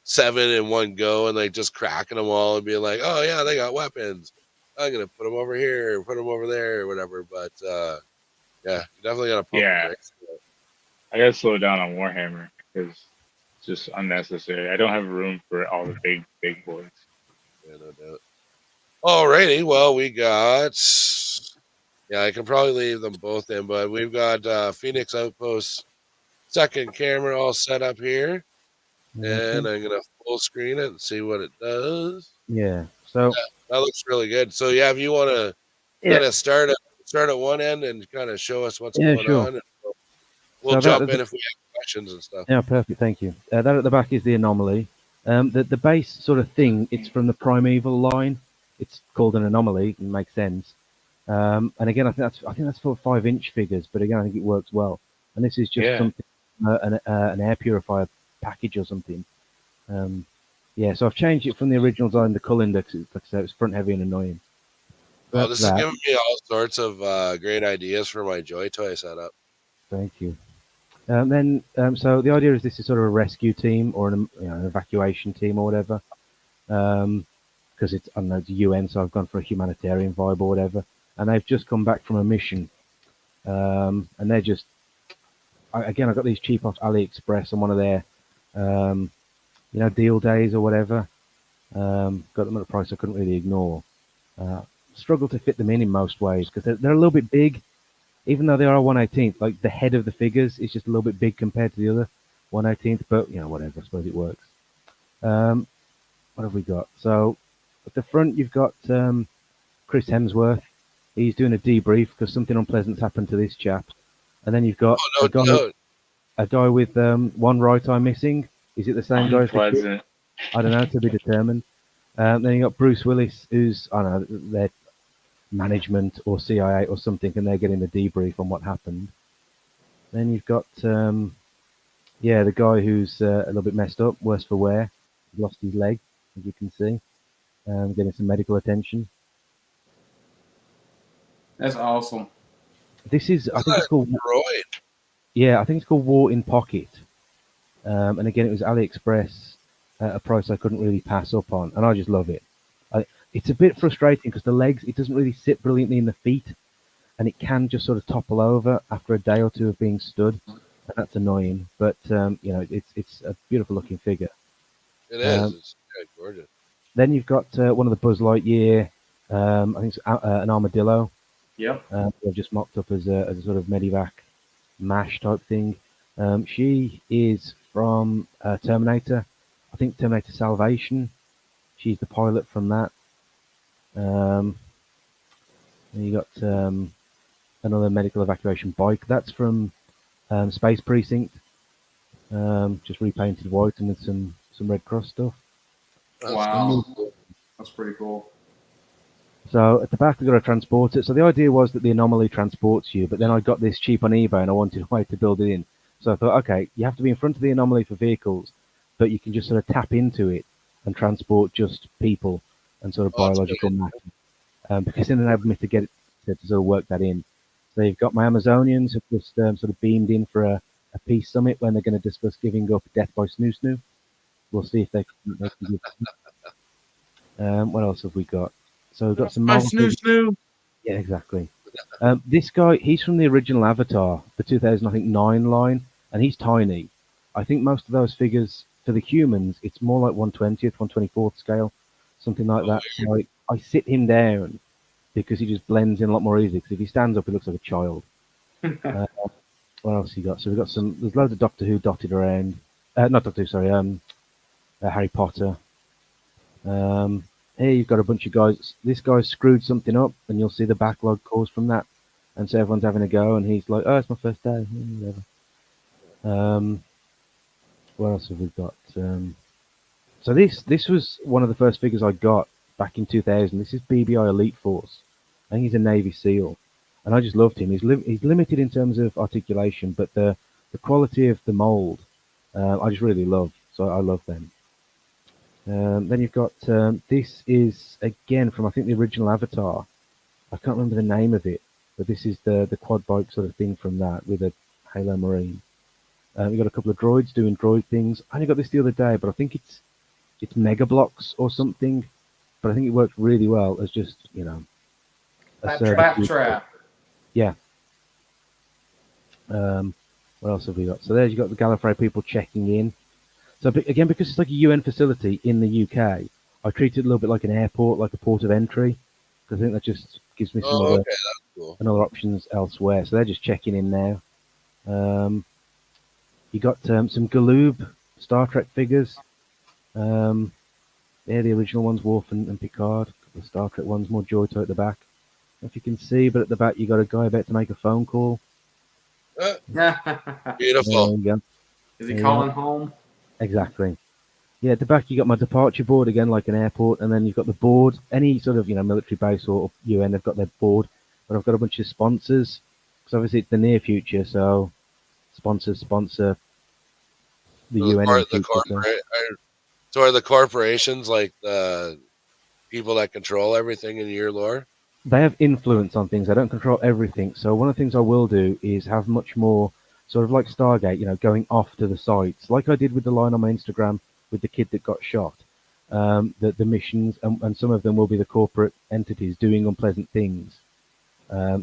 7 in one go and like just cracking them all and being like, oh yeah, they got weapons. I'm gonna put them over here, put them over there, or whatever. But yeah, you definitely gotta pump the brakes. I gotta slow down on Warhammer because it's just unnecessary. I don't have room for all the big boys. Yeah, no doubt. Alrighty, well we got. Yeah, I can probably leave them both in, but we've got Phoenix Outpost second camera all set up here. And I'm going to full screen it and see what it does. Yeah, so that looks really good. So, yeah, if you want to kind of start at one end and kind of show us what's going on, and we'll jump in if we have questions and stuff. Yeah, perfect. Thank you. That at the back is the Anomaly. The base sort of thing, it's from the Primeval line. It's called an Anomaly. It makes sense. And again, I think that's for 5-inch figures, but again, I think it works well. And this is just something an air purifier package or something. So I've changed it from the original design, the Cull Index. Like I said, it was front heavy and annoying. Well, this is giving me all sorts of great ideas for my Joy Toy setup. Thank you. So the idea is this is sort of a rescue team or an evacuation team or whatever. Because it's, I don't know, it's UN, so I've gone for a humanitarian vibe or whatever. And they've just come back from a mission. And they're just, I got these cheap off AliExpress on one of their, deal days or whatever. Got them at a price I couldn't really ignore. Struggle to fit them in most ways because they're a little bit big, even though they are 1/18th. Like the head of the figures is just a little bit big compared to the other 1/18th, but whatever. I suppose it works. What have we got? So at the front, you've got Chris Hemsworth. He's doing a debrief because something unpleasant's happened to this chap. And then you've got a guy with one right eye missing. Is it the same guy? Unpleasant. I don't know, to be determined. Then you got Bruce Willis, who's, I don't know, their management or CIA or something, and they're getting the debrief on what happened. Then you've got, the guy who's a little bit messed up, worse for wear. He's lost his leg, as you can see, getting some medical attention. That's awesome. This is, I think it's called... Droid. Yeah, I think it's called War in Pocket. And again, it was AliExpress at a price I couldn't really pass up on, and I just love it. It's a bit frustrating because the legs, it doesn't really sit brilliantly in the feet, and it can just sort of topple over after a day or two of being stood, and that's annoying. But it's a beautiful looking figure. It is. It's gorgeous. Then you've got one of the Buzz Lightyear. I think it's an armadillo. Yep. They've just mocked up as a sort of Medivac MASH type thing. She is from Terminator. I think Terminator Salvation. She's the pilot from that. And you got another medical evacuation bike. That's from Space Precinct. Just repainted white and with some Red Cross stuff. Wow. That's pretty cool. So at the back, we've got a transporter. So the idea was that the Anomaly transports you, but then I got this cheap on eBay and I wanted a way to build it in. So I thought, okay, you have to be in front of the Anomaly for vehicles, but you can just sort of tap into it and transport just people and sort of biological matter. Because it enabled me to get it to sort of work that in. So you've got my Amazonians who've just sort of beamed in for a peace summit when they're going to discuss giving up Death by Snoo Snoo. We'll see if they can give what else have we got? So we've got some Snoo Snoo. Yeah, exactly. This guy, he's from the original Avatar, the 2009 line, and he's tiny. I think most of those figures for the humans, it's more like 1/20th, 1/24th scale, something like that. So I sit him down because he just blends in a lot more easily. Because if he stands up, he looks like a child. What else you got? So we've got there's loads of Doctor Who dotted around. Not Doctor Who, sorry. Harry Potter. Here you've got a bunch of guys. This guy's screwed something up, and you'll see the backlog caused from that. And so everyone's having a go, and he's like, "Oh, it's my first day." Whatever. What else have we got? So this was one of the first figures I got back in 2000. This is BBI Elite Force. I think he's a Navy SEAL, and I just loved him. He's limited in terms of articulation, but the quality of the mold, I just really love. So I love them. Then you've got this is again from I think the original Avatar. I can't remember the name of it, but this is the quad bike sort of thing from that with a Halo Marine. You've got a couple of droids doing droid things. I only got this the other day, but I think it's Mega Blocks or something. But I think it works really well as just a trap. Yeah. What else have we got? So there's you got the Gallifrey people checking in. So again, because it's like a UN facility in the UK, I treat it a little bit like an airport, like a port of entry. Because I think that just gives me some other options elsewhere. So they're just checking in now. You got some Galoob Star Trek figures. They're the original ones, Worf and Picard. The Star Trek ones, more Joy-Toy at the back. If you can see, but at the back you got a guy about to make a phone call. Beautiful. Is he calling home? Exactly. Yeah, at the back you got my departure board again, like an airport, and then you've got the board. Any sort of military base or UN, they've got their board. But I've got a bunch of sponsors because obviously it's the near future, so sponsors sponsor the UN. So are the corporations like the people that control everything in your lore? They have influence on things. They don't control everything. So one of the things I will do is have much more sort of like Stargate, going off to the sites, like I did with the line on my Instagram with the kid that got shot. The missions, and some of them will be the corporate entities doing unpleasant things.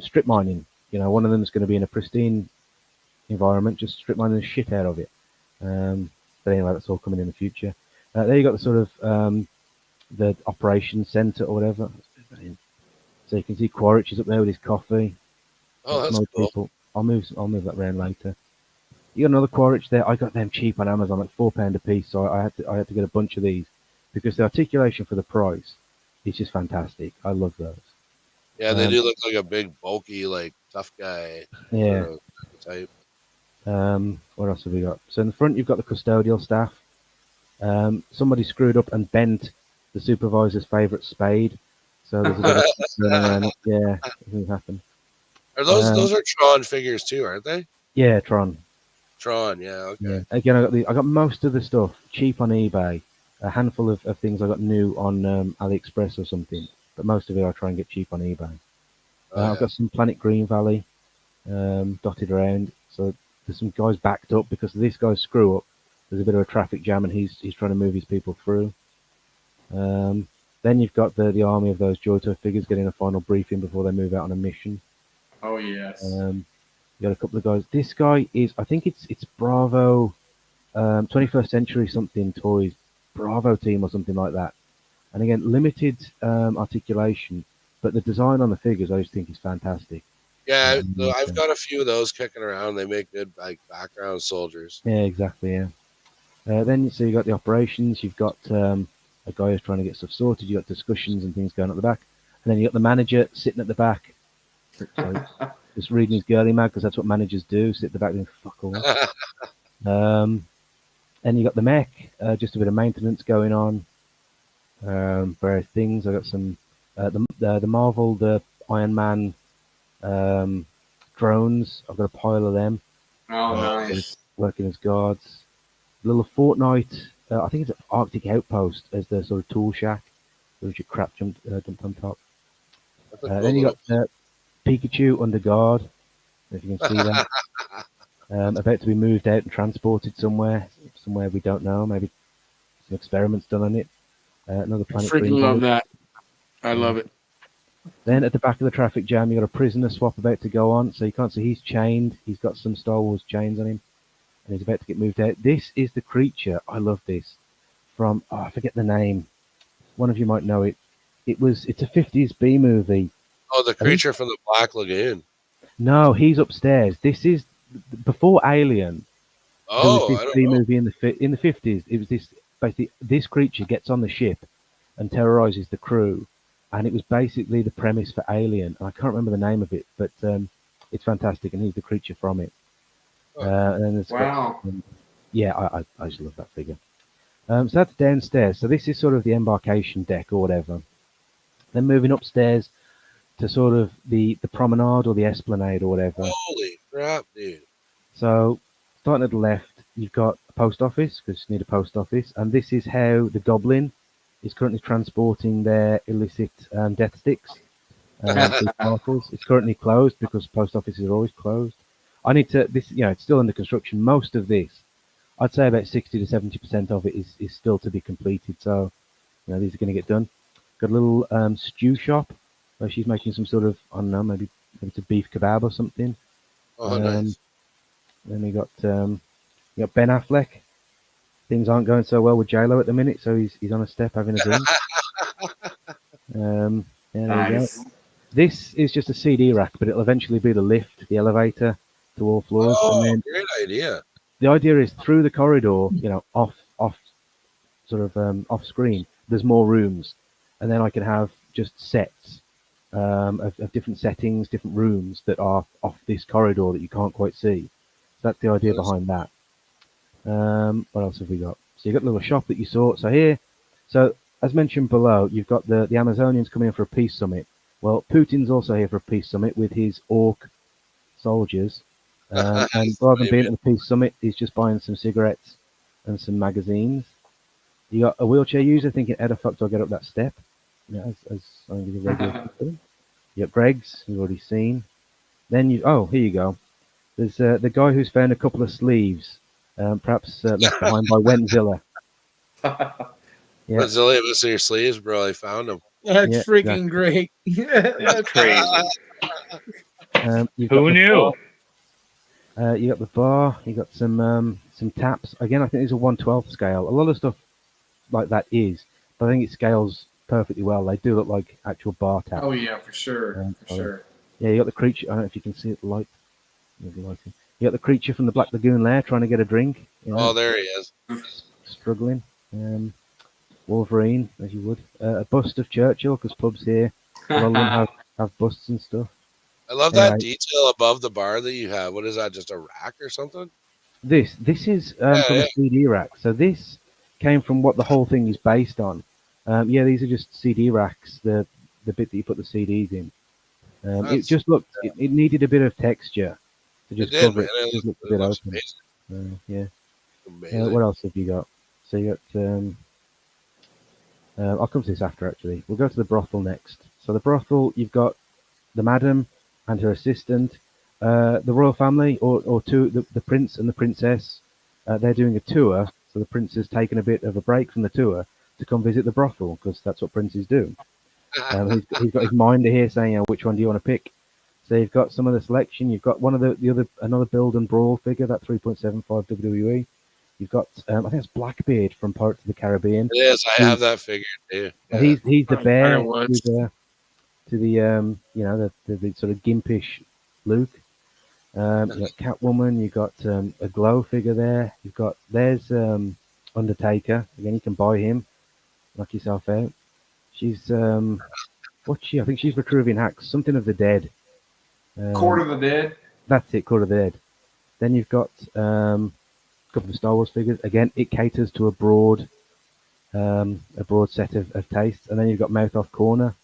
Strip mining, one of them is going to be in a pristine environment, just strip mining the shit out of it. But anyway, that's all coming in the future. There you got the sort of the operations center or whatever. So you can see Quaritch is up there with his coffee. Oh, that's cool. People. I'll move that around later. You got another Quaritch there. I got them cheap on Amazon, like £4 a piece. So I had to get a bunch of these because the articulation for the price is just fantastic. I love those. Yeah, they do look like a big, bulky, like tough guy. Yeah. Type. What else have we got? So in the front, you've got the custodial staff. Somebody screwed up and bent the supervisor's favourite spade. So there's a bit of going around. Yeah, it happened. Are those are Tron figures too, aren't they? Yeah, Tron. Tron, yeah, okay. Yeah. Again, I got most of the stuff cheap on eBay. A handful of things I got new on AliExpress or something, but most of it I try and get cheap on eBay. I've got some Planet Green Valley dotted around. So there's some guys backed up because of this guy's screw up. There's a bit of a traffic jam and he's trying to move his people through. Then you've got the army of those Joy-Toy figures getting a final briefing before they move out on a mission. Oh yes. You got a couple of guys. This guy is, I think it's Bravo, 21st Century something toys, Bravo team or something like that. And again, limited articulation, but the design on the figures I just think is fantastic. Yeah, I've got a few of those kicking around. They make good like background soldiers. Yeah, exactly. Yeah. Then you got the operations. You've got a guy who's trying to get stuff sorted. You got discussions and things going at the back, and then you got the manager sitting at the back, so just reading his girly mag because that's what managers do. Sit at the back and fuck all. Then you got the mech, just a bit of maintenance going on. Various things. I got some the Marvel, the Iron Man drones. I've got a pile of them. Oh, nice. Working as guards. A little Fortnite. I think it's an Arctic Outpost as the sort of tool shack with your crap dumped on top. Then you got Pikachu under guard, if you can see that. About to be moved out and transported somewhere we don't know. Maybe some experiments done on it. Another Planet Green. I freaking love that. I love it. Then at the back of the traffic jam, you got a prisoner swap about to go on. So you can't see he's chained. He's got some Star Wars chains on him. And he's about to get moved out. This is the creature. I love this. From I forget the name. One of you might know it. It's a 50s B movie. Oh, the creature from the Black Lagoon. No, he's upstairs. This is before Alien. Oh, there was this B movie in the 50s. It was basically this creature gets on the ship and terrorizes the crew, and it was basically the premise for Alien. And I can't remember the name of it, but it's fantastic, and he's the creature from it. And then wow. I just love that figure. So that's downstairs. So this is sort of the embarkation deck or whatever. Then moving upstairs to sort of the promenade or the esplanade or whatever. Holy crap, dude. So starting at the left, You've got a post office because you need a post office, and this is how the Goblin is currently transporting their illicit death sticks. These parcels. It's currently closed because post offices are always closed. I need to. This, it's still under construction. Most of this, I'd say about 60 to 70% of it is still to be completed. So, these are going to get done. Got a little stew shop where she's making some sort of, I don't know, maybe it's a beef kebab or something. Oh, nice. Then we got Ben Affleck. Things aren't going so well with J-Lo at the minute, so he's on a step having a drink. There Nice. we go. This is just a CD rack, but it'll eventually be the lift, the elevator to all floors. Oh, And then great idea. the idea is through the corridor, off screen, there's more rooms, and then I can have just sets of different settings, different rooms that are off this corridor that you can't quite see. So that's the idea behind that. What else have we got? So you've got the little shop that you saw. So as mentioned below, you've got the Amazonians coming in for a peace summit. Well, Putin's also here for a peace summit with his orc soldiers. And rather than being at the peace summit, he's just buying some cigarettes and some magazines. You got a wheelchair user thinking, "How the fuck do I get up that step?" As I think is a regular thing. You got Greg's, you've already seen. Then here you go. There's the guy who's found a couple of sleeves, perhaps left behind by Wentzilla. Yeah. Wentzilla, miss your sleeves, bro. I found them. That's freaking great. That's crazy. Who knew? You got the bar. You got some taps. Again, I think these are 1/12 scale. A lot of stuff like that is, but I think it scales perfectly well. They do look like actual bar taps. Oh yeah, for sure, for sure. Yeah, you got the creature. I don't know if you can see it. You got the creature from the Black Lagoon Lair trying to get a drink. Oh, there he is. Struggling. Wolverine, as you would. A bust of Churchill, because pubs here, a lot of them have busts and stuff. I love that detail above the bar that you have. What is that? Just a rack or something? This is from a CD rack. So this came from what the whole thing is based on. These are just CD racks. The bit that you put the CDs in. It just looked. It needed a bit of texture to just cover it. It just looked a bit open. What else have you got? So you got. I'll come to this after, actually. We'll go to the brothel next. So the brothel, you've got the madam and her assistant, the royal family, or two, the prince and the princess. They're doing a tour, so the prince has taken a bit of a break from the tour to come visit the brothel, because that's what princes do. He's got his minder here saying, which one do you want to pick? So you've got some of the selection. You've got one of another Build and Brawl figure, that 3.75 WWE. You've got, I think it's Blackbeard from Pirates of the Caribbean. It is. I have that figure too. Yeah. He's the bear to the sort of gimpish Luke. You've got Catwoman. You've got a Glow figure there. There's Undertaker. Again, you can buy him. Knock yourself out. She's what's she? I think she's Vitruvian Hacks. Something of the Dead. Court of the Dead. That's it. Court of the Dead. Then you've got couple of Star Wars figures. Again, it caters to a broad set of tastes. And then you've got Mouth Off Corner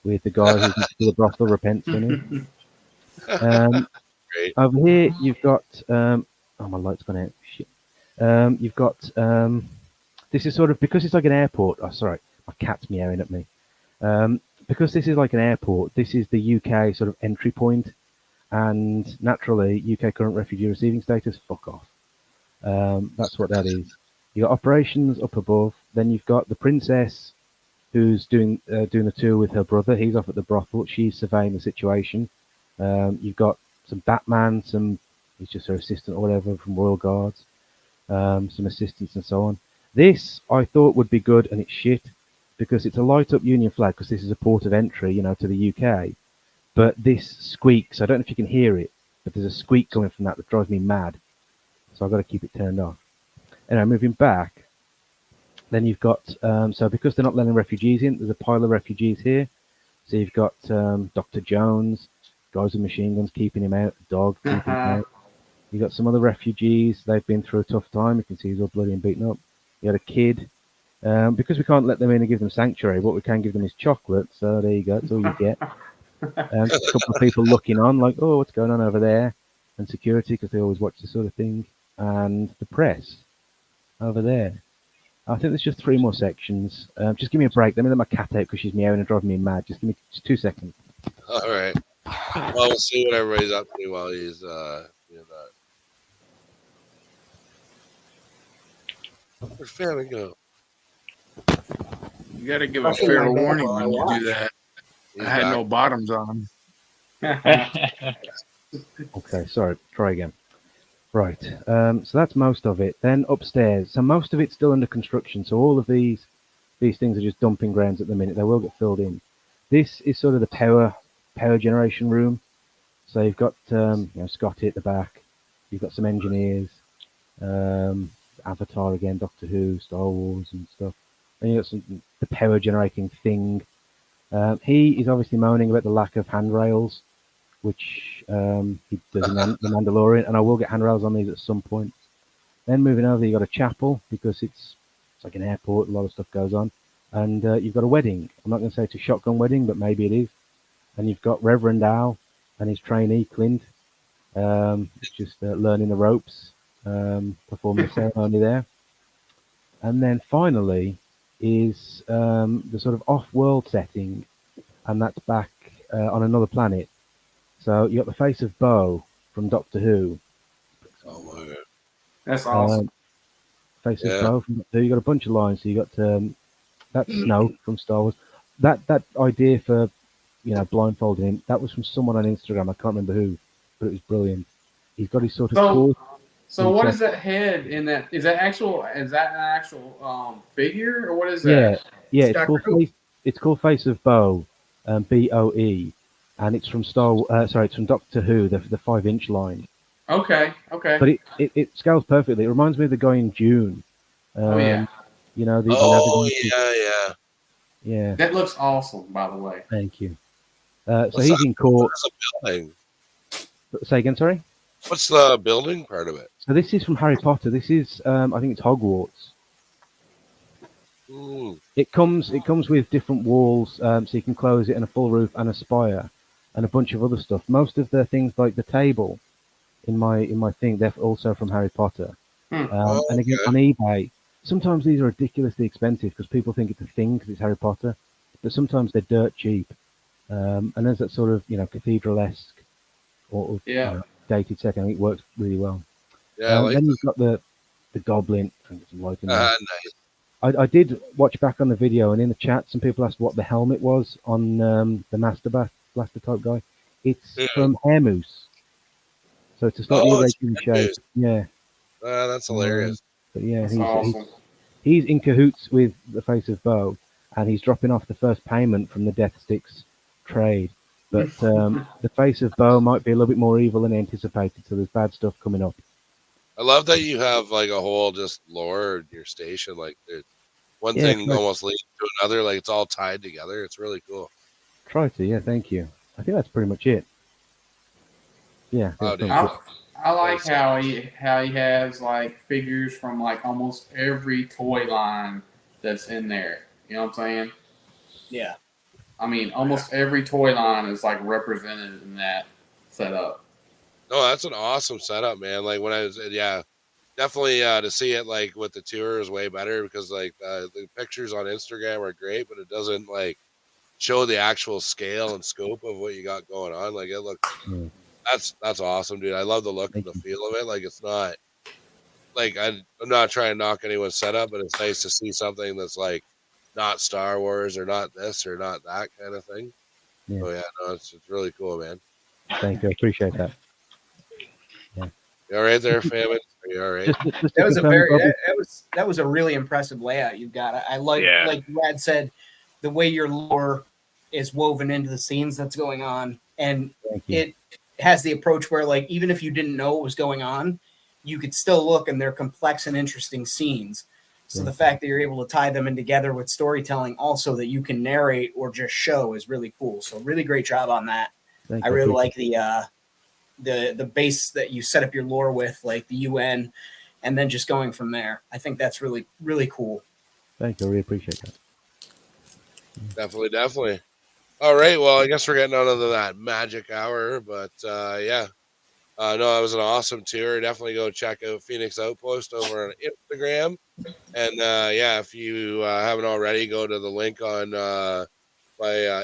with the guy who's next to the brothel repents in it. Over here, you've got my light's gone out. Shit. You've got this is sort of, because it's like an airport. Oh, sorry, my cat's meowing at me. Because this is like an airport, this is the UK sort of entry point, and naturally, UK current refugee receiving status. Fuck off. That's what that is. You got operations up above. Then you've got the princess, who's doing a tour with her brother. He's off at the brothel. She's surveying the situation. You've got some Batman, he's just her assistant or whatever from Royal Guards, some assistants and so on. This I thought would be good, and it's shit because it's a light up Union flag, because this is a port of entry, to the UK. But this squeaks. I don't know if you can hear it, but there's a squeak coming from that drives me mad. So I've got to keep it turned off. Anyway, moving back, then you've got, so because they're not letting refugees in, there's a pile of refugees here. So you've got Dr. Jones, guys with machine guns keeping him out, dog keeping him out. You've got some other refugees. They've been through a tough time. You can see he's all bloody and beaten up. You got a kid. Because we can't let them in and give them sanctuary, what we can give them is chocolate. So there you go. That's all you get. A couple of people looking on like, oh, what's going on over there? And security, because they always watch this sort of thing. and the press over there. I think there's just 3 more sections. Just give me a break. Let me let my cat out because she's meowing and driving me mad. Just give me just 2 seconds. All right. Well, we'll see what everybody's up to while he's doing that. Where'd Famine go? You got to give a fair warning when you do that. He's I had back. no bottoms on. Okay, sorry. Try again. Right. So that's most of it. Then upstairs. So most of it's still under construction. So all of these things are just dumping grounds at the minute. They will get filled in. This is sort of the power generation room. So you've got Scotty at the back. You've got some engineers, Avatar again, Doctor Who, Star Wars and stuff. Then you've got the power generating thing. He is obviously moaning about the lack of handrails, which he does in The Mandalorian, and I will get handrails on these at some point. Then moving over, you've got a chapel because it's like an airport, a lot of stuff goes on. And you've got a wedding. I'm not going to say it's a shotgun wedding, but maybe it is. And you've got Reverend Al and his trainee, Clint, just learning the ropes, performing the ceremony there. And then finally is the sort of off-world setting, and that's back on another planet. So you got the face of Bo from Doctor Who. Oh my God. That's awesome. Face of Bo from Doctor Who. You got a bunch of lines. So you got that Snoke from Star Wars. That idea for blindfolding him, that was from someone on Instagram. I can't remember who, but it was brilliant. He's got his sort of cool. So what is that head in that? Is that an actual figure, or what is that? Yeah. It's called Face of Bo, BOE, and it's from it's from Doctor Who, the 5-inch line. Okay. But it scales perfectly. It reminds me of the guy in June. Yeah. Yeah. That looks awesome, by the way. Thank you. So he's in court. What's the building? Say again, sorry? What's the building part of it? So this is from Harry Potter. This is, I think it's Hogwarts. Ooh. It comes with different walls, so you can close it, and a full roof and a spire, and a bunch of other stuff. Most of the things, like the table in my thing, they're also from Harry Potter. And again, on eBay, sometimes these are ridiculously expensive because people think it's a thing because it's Harry Potter, but sometimes they're dirt cheap. And there's that sort of cathedral-esque or dated setting. I think it works really well. Yeah. Then you've got the goblin. I get some light in there. Nice. I did watch back on the video, and in the chat, some people asked what the helmet was on the Master Blaster type guy. It's from Hair Moose, so it's a slightly irregular shape. Yeah, that's hilarious. But yeah, awesome. he's in cahoots with the Face of Bo, and he's dropping off the first payment from the Death Sticks trade. But the Face of Bo might be a little bit more evil than anticipated, so there's bad stuff coming up. I love that you have like a whole just lore in your station. Like one thing almost leads to another. Like it's all tied together. It's really cool. Try to, yeah. Thank you. I think that's pretty much it. Yeah. I like how he has like figures from like almost every toy line that's in there. You know what I'm saying? Yeah. I mean, almost every toy line is like represented in that setup. No, that's an awesome setup, man. Like when I was, definitely to see it like with the tour is way better because like the pictures on Instagram are great, but it doesn't like show the actual scale and scope of what you got going on. Like it looks, that's awesome, dude. I love the look and the feel of it. Like it's not like I'm not trying to knock anyone's setup, but it's nice to see something that's like not Star Wars or not this or not that kind of thing. Yeah. So no, it's really cool, man. Thank you. I appreciate that. Yeah. You all right there, Famine? Are you all right? That was a really impressive layout you've got. I like Brad said, the way your lore is woven into the scenes that's going on, and it has the approach where like even if you didn't know what was going on, you could still look, and they're complex and interesting scenes. So the fact that you're able to tie them in together with storytelling also that you can narrate or just show is really cool. So really great job on that. I really like the base that you set up your lore with, like the UN, and then just going from there. I think that's really, really cool. Thank you. I really appreciate that. Definitely. All right. Well, I guess we're getting on to that magic hour, but No, it was an awesome tour. Definitely go check out Phoenix Outpost over on Instagram. And yeah, if you haven't already, go to the link on my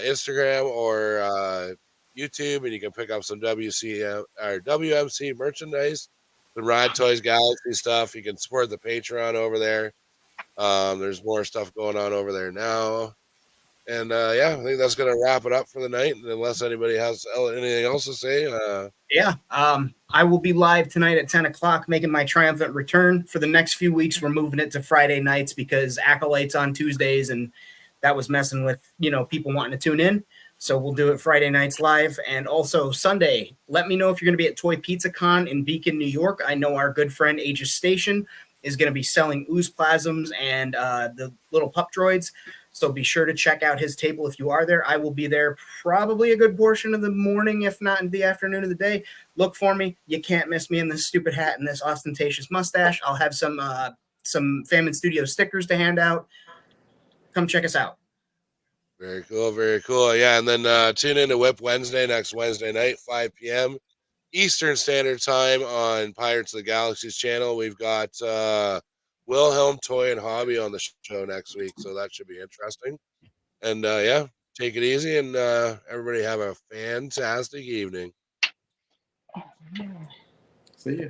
Instagram or YouTube, and you can pick up some WMC merchandise, the Ride Toys Galaxy stuff. You can support the Patreon over there. There's more stuff going on over there now. And yeah, I think that's going to wrap it up for the night. Unless anybody has anything else to say. Yeah. I will be live tonight at 10 o'clock making my triumphant return. For the next few weeks, we're moving it to Friday nights because Acolyte's on Tuesdays, and that was messing with, people wanting to tune in. So we'll do it Friday nights live. And also Sunday, let me know if you're going to be at Toy Pizza Con in Beacon, New York. I know our good friend Aegis Station is going to be selling ooze plasms and the little pup droids. So be sure to check out his table if you are there. I will be there probably a good portion of the morning, if not in the afternoon of the day. Look for me. You can't miss me in this stupid hat and this ostentatious mustache. I'll have some Famine Studio stickers to hand out. Come check us out. Very cool, very cool. Yeah, and then tune in to Whip Wednesday next Wednesday night, 5 p.m. Eastern Standard Time on Pirates of the Galaxy's channel. We've got Wilhelm Toy and Hobby on the show next week, so that should be interesting. And yeah, take it easy, and everybody have a fantastic evening. See ya.